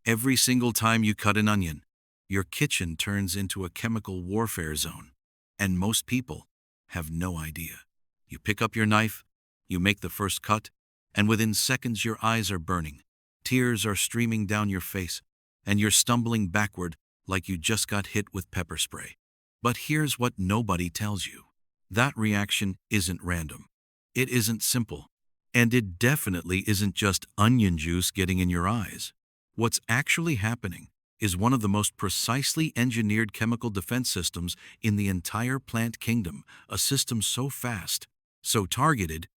Every single time you cut an onion, your kitchen turns into a chemical warfare zone. And most people have no idea. You pick up your knife, you make the first cut, and within seconds your eyes are burning, tears are streaming down your face, and you're stumbling backward like you just got hit with pepper spray. But here's what nobody tells you. That reaction isn't random. It isn't simple. And it definitely isn't just onion juice getting in your eyes. What's actually happening is one of the most precisely engineered chemical defense systems in the entire plant kingdom, a system so fast, so targeted,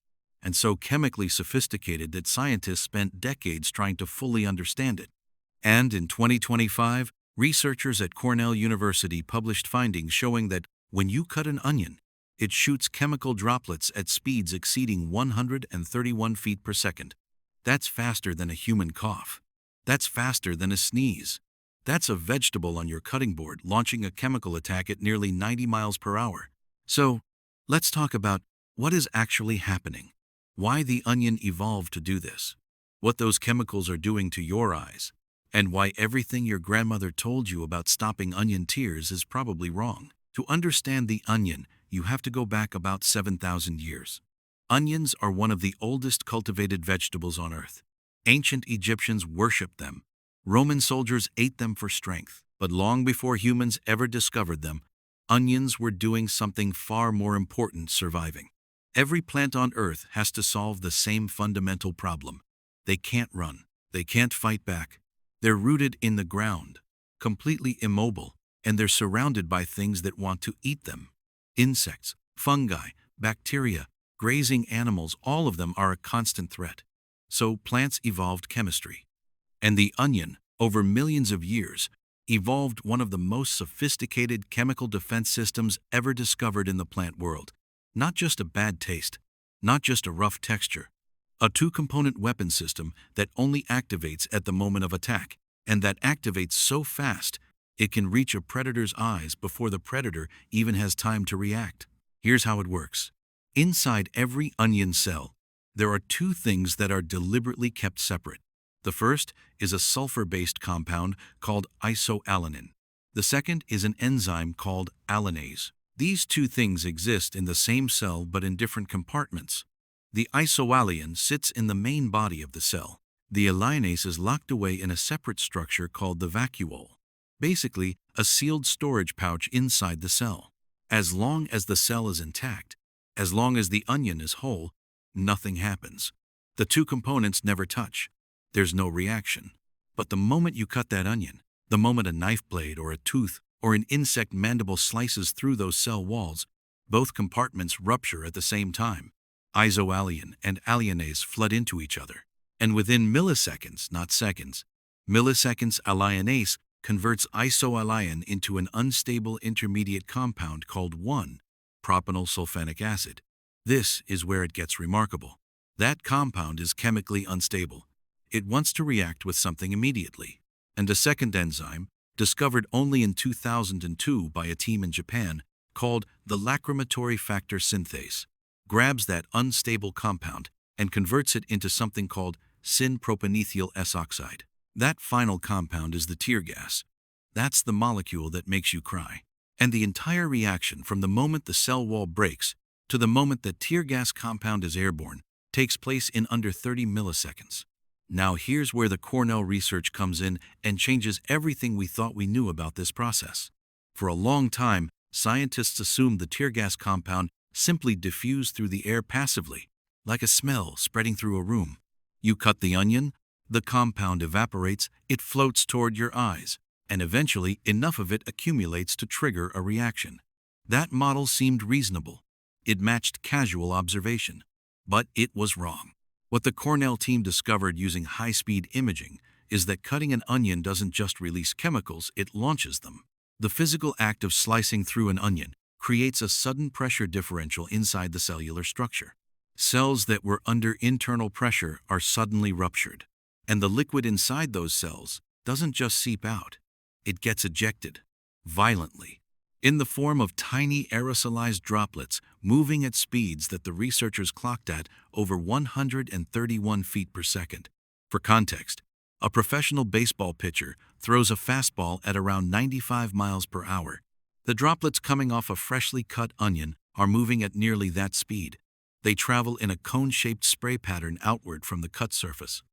and so chemically sophisticated that scientists spent decades trying to fully understand it. And in 2025, researchers at Cornell University published findings showing that when you cut an onion, it shoots chemical droplets at speeds exceeding 131 feet per second. That's faster than a human cough. That's faster than a sneeze. That's a vegetable on your cutting board launching a chemical attack at nearly 90 miles per hour. So, let's talk about what is actually happening, why the onion evolved to do this, what those chemicals are doing to your eyes, and why everything your grandmother told you about stopping onion tears is probably wrong. To understand the onion, you have to go back about 7,000 years. Onions are one of the oldest cultivated vegetables on Earth. Ancient Egyptians worshipped them. Roman soldiers ate them for strength. But long before humans ever discovered them, onions were doing something far more important: surviving. Every plant on Earth has to solve the same fundamental problem. They can't run. They can't fight back. They're rooted in the ground, completely immobile, and they're surrounded by things that want to eat them. Insects, fungi, bacteria, grazing animals, all of them are a constant threat. So plants evolved chemistry. And the onion, over millions of years, evolved one of the most sophisticated chemical defense systems ever discovered in the plant world. Not just a bad taste, not just a rough texture. A two-component weapon system that only activates at the moment of attack, and that activates so fast it can reach a predator's eyes before the predator even has time to react. Here's how it works. Inside every onion cell, there are two things that are deliberately kept separate. The first is a sulfur-based compound called isoalanine. The second is an enzyme called alanase. These two things exist in the same cell but in different compartments. The isoalanine sits in the main body of the cell. The alanase is locked away in a separate structure called the vacuole. Basically, a sealed storage pouch inside the cell. As long as the cell is intact, as long as the onion is whole, nothing happens. The two components never touch. There's no reaction. But the moment you cut that onion, the moment a knife blade or a tooth or an insect mandible slices through those cell walls, both compartments rupture at the same time. Isoalanine and alanase flood into each other. And within milliseconds, not seconds, milliseconds, alanase converts isoalanine into an unstable intermediate compound called 1-propenyl sulfonic acid. This is where it gets remarkable. That compound is chemically unstable. It wants to react with something immediately. And a second enzyme, discovered only in 2002 by a team in Japan, called the lacrimatory factor synthase, grabs that unstable compound and converts it into something called syn-propanethial S-oxide. That final compound is the tear gas. That's the molecule that makes you cry. And the entire reaction from the moment the cell wall breaks to the moment that tear gas compound is airborne takes place in under 30 milliseconds. Now here's where the Cornell research comes in and changes everything we thought we knew about this process. For a long time, scientists assumed the tear gas compound simply diffused through the air passively, like a smell spreading through a room. You cut the onion, the compound evaporates, it floats toward your eyes, and eventually enough of it accumulates to trigger a reaction. That model seemed reasonable. It matched casual observation. But it was wrong. What the Cornell team discovered using high-speed imaging is that cutting an onion doesn't just release chemicals, it launches them. The physical act of slicing through an onion creates a sudden pressure differential inside the cellular structure. Cells that were under internal pressure are suddenly ruptured. And the liquid inside those cells doesn't just seep out. It gets ejected, violently, in the form of tiny aerosolized droplets moving at speeds that the researchers clocked at over 131 feet per second. For context, A professional baseball pitcher throws a fastball at around 95 miles per hour. The droplets coming off a freshly cut onion are moving at nearly that speed. They travel in a cone-shaped spray pattern outward from the cut surface.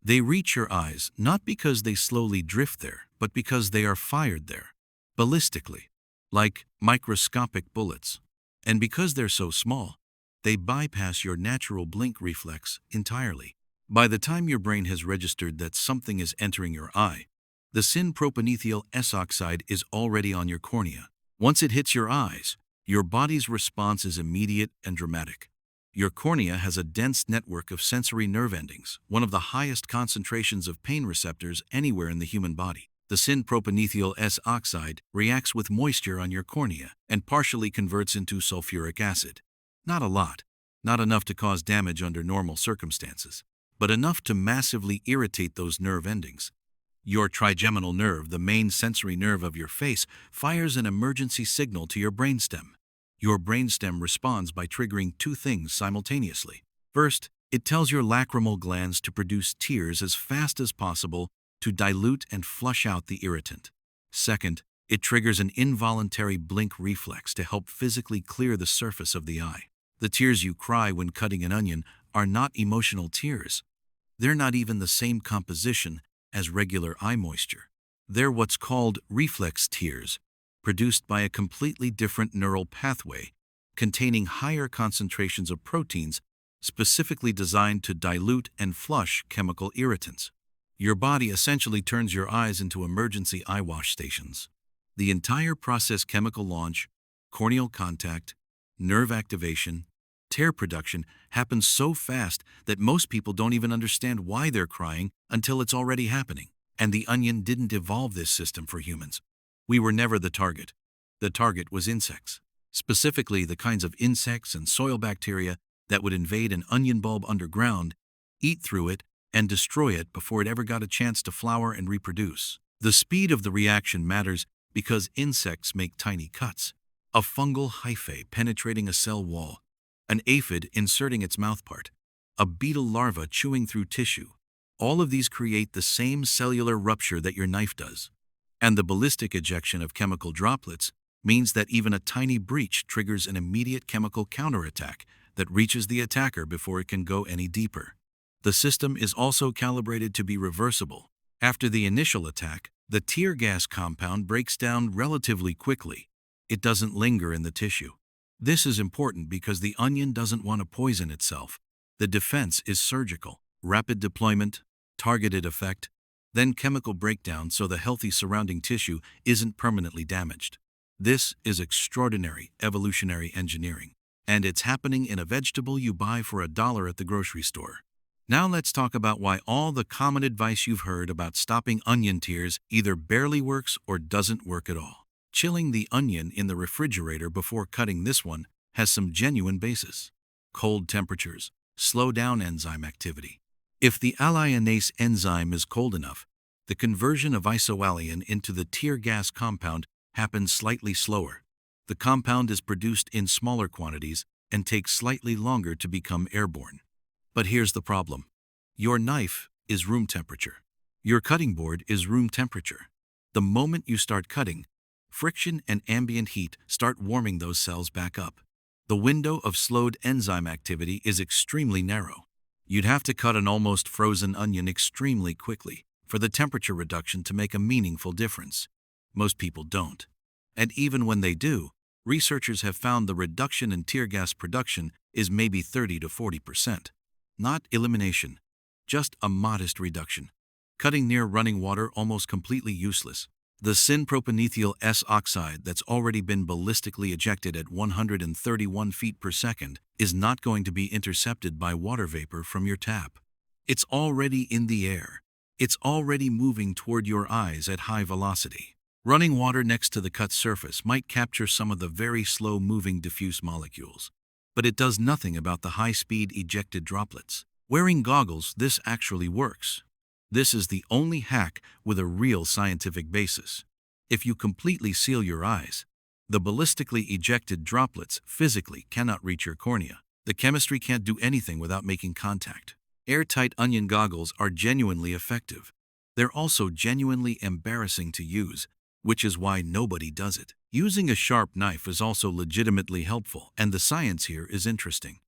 They reach your eyes not because they slowly drift there, but because they are fired there, ballistically, like microscopic bullets. And because they're so small, they bypass your natural blink reflex entirely. By the time your brain has registered that something is entering your eye, the syn-propanethial S-oxide is already on your cornea. Once it hits your eyes, your body's response is immediate and dramatic. Your cornea has a dense network of sensory nerve endings, one of the highest concentrations of pain receptors anywhere in the human body. The syn-propanethial S-oxide reacts with moisture on your cornea and partially converts into sulfuric acid. Not a lot, not enough to cause damage under normal circumstances, but enough to massively irritate those nerve endings. Your trigeminal nerve, the main sensory nerve of your face, fires an emergency signal to your brainstem. Your brainstem responds by triggering two things simultaneously. First, it tells your lacrimal glands to produce tears as fast as possible to dilute and flush out the irritant. Second, it triggers an involuntary blink reflex to help physically clear the surface of the eye. The tears you cry when cutting an onion are not emotional tears. They're not even the same composition as regular eye moisture. They're what's called reflex tears, produced by a completely different neural pathway containing higher concentrations of proteins specifically designed to dilute and flush chemical irritants. Your body essentially turns your eyes into emergency eye wash stations. The entire process, chemical launch, corneal contact, nerve activation, tear production, happens so fast that most people don't even understand why they're crying until it's already happening. And the onion didn't evolve this system for humans. We were never the target. The target was insects, specifically the kinds of insects and soil bacteria that would invade an onion bulb underground, eat through it, and destroy it before it ever got a chance to flower and reproduce. The speed of the reaction matters because insects make tiny cuts. A fungal hyphae penetrating a cell wall, an aphid inserting its mouthpart, a beetle larva chewing through tissue. All of these create the same cellular rupture that your knife does. And the ballistic ejection of chemical droplets means that even a tiny breach triggers an immediate chemical counterattack that reaches the attacker before it can go any deeper. The system is also calibrated to be reversible. After the initial attack, the tear gas compound breaks down relatively quickly. It doesn't linger in the tissue. This is important because the onion doesn't want to poison itself. The defense is surgical, rapid deployment, targeted effect, then chemical breakdown so the healthy surrounding tissue isn't permanently damaged. This is extraordinary evolutionary engineering, and it's happening in a vegetable you buy for $1 at the grocery store. Now let's talk about why all the common advice you've heard about stopping onion tears either barely works or doesn't work at all. Chilling the onion in the refrigerator before cutting this one has some genuine basis. Cold temperatures slow down enzyme activity. If the alliinase enzyme is cold enough, the conversion of isoalliin into the tear gas compound happens slightly slower. The compound is produced in smaller quantities and takes slightly longer to become airborne. But here's the problem. Your knife is room temperature. Your cutting board is room temperature. The moment you start cutting, friction and ambient heat start warming those cells back up. The window of slowed enzyme activity is extremely narrow. You'd have to cut an almost frozen onion extremely quickly for the temperature reduction to make a meaningful difference. Most people don't. And even when they do, researchers have found the reduction in tear gas production is maybe 30 to 40%. Not elimination, just a modest reduction. Cutting near running water almost completely useless. The syn-propanethial S-oxide that's already been ballistically ejected at 131 feet per second is not going to be intercepted by water vapor from your tap. It's already in the air. It's already moving toward your eyes at high velocity. Running water next to the cut surface might capture some of the very slow-moving diffuse molecules, but it does nothing about the high-speed ejected droplets. Wearing goggles, this actually works. This is the only hack with a real scientific basis. If you completely seal your eyes, the ballistically ejected droplets physically cannot reach your cornea. The chemistry can't do anything without making contact. Airtight onion goggles are genuinely effective. They're also genuinely embarrassing to use, which is why nobody does it. Using a sharp knife is also legitimately helpful, and the science here is interesting.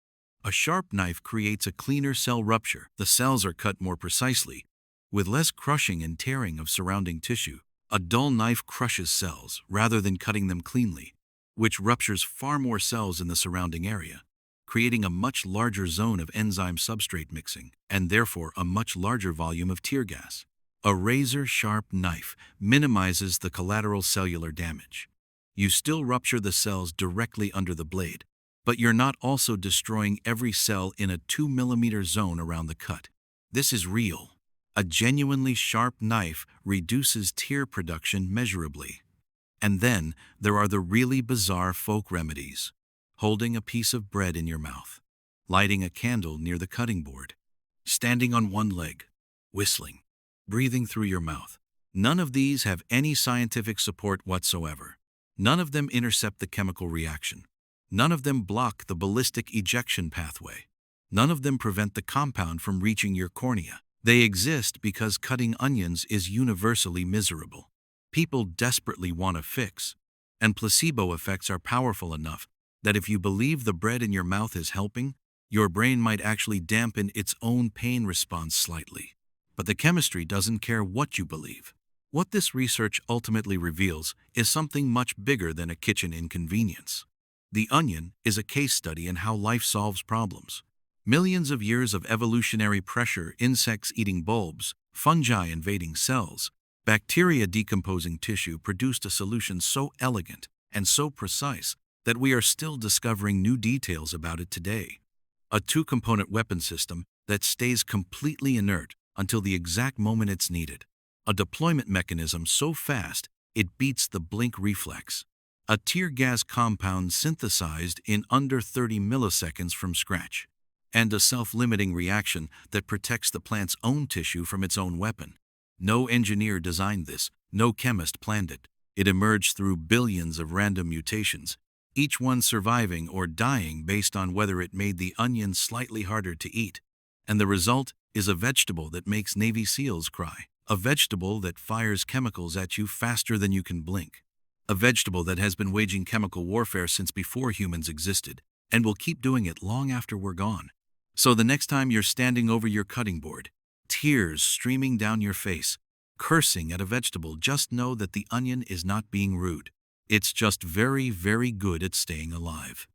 A sharp knife creates a cleaner cell rupture. The cells are cut more precisely, with less crushing and tearing of surrounding tissue. A dull knife crushes cells rather than cutting them cleanly, which ruptures far more cells in the surrounding area, creating a much larger zone of enzyme-substrate mixing, and therefore a much larger volume of tear gas. A razor-sharp knife minimizes the collateral cellular damage. You still rupture the cells directly under the blade, but you're not also destroying every cell in a 2 mm zone around the cut. This is real. A genuinely sharp knife reduces tear production measurably. And then there are the really bizarre folk remedies. Holding a piece of bread in your mouth, lighting a candle near the cutting board, standing on one leg, whistling, breathing through your mouth. None of these have any scientific support whatsoever. None of them intercept the chemical reaction. None of them block the ballistic ejection pathway. None of them prevent the compound from reaching your cornea. They exist because cutting onions is universally miserable. People desperately want a fix, and placebo effects are powerful enough that if you believe the bread in your mouth is helping, your brain might actually dampen its own pain response slightly. But the chemistry doesn't care what you believe. What this research ultimately reveals is something much bigger than a kitchen inconvenience. The onion is a case study in how life solves problems. Millions of years of evolutionary pressure, insects eating bulbs, fungi invading cells, bacteria decomposing tissue produced a solution so elegant and so precise that we are still discovering new details about it today. A two-component weapon system that stays completely inert until the exact moment it's needed. A deployment mechanism so fast it beats the blink reflex. A tear gas compound synthesized in under 30 milliseconds from scratch. And a self-limiting reaction that protects the plant's own tissue from its own weapon. No engineer designed this, no chemist planned it. It emerged through billions of random mutations, each one surviving or dying based on whether it made the onion slightly harder to eat. And the result is a vegetable that makes Navy SEALs cry. A vegetable that fires chemicals at you faster than you can blink. A vegetable that has been waging chemical warfare since before humans existed, and will keep doing it long after we're gone. So the next time you're standing over your cutting board, tears streaming down your face, cursing at a vegetable, just know that the onion is not being rude. It's just very, very good at staying alive.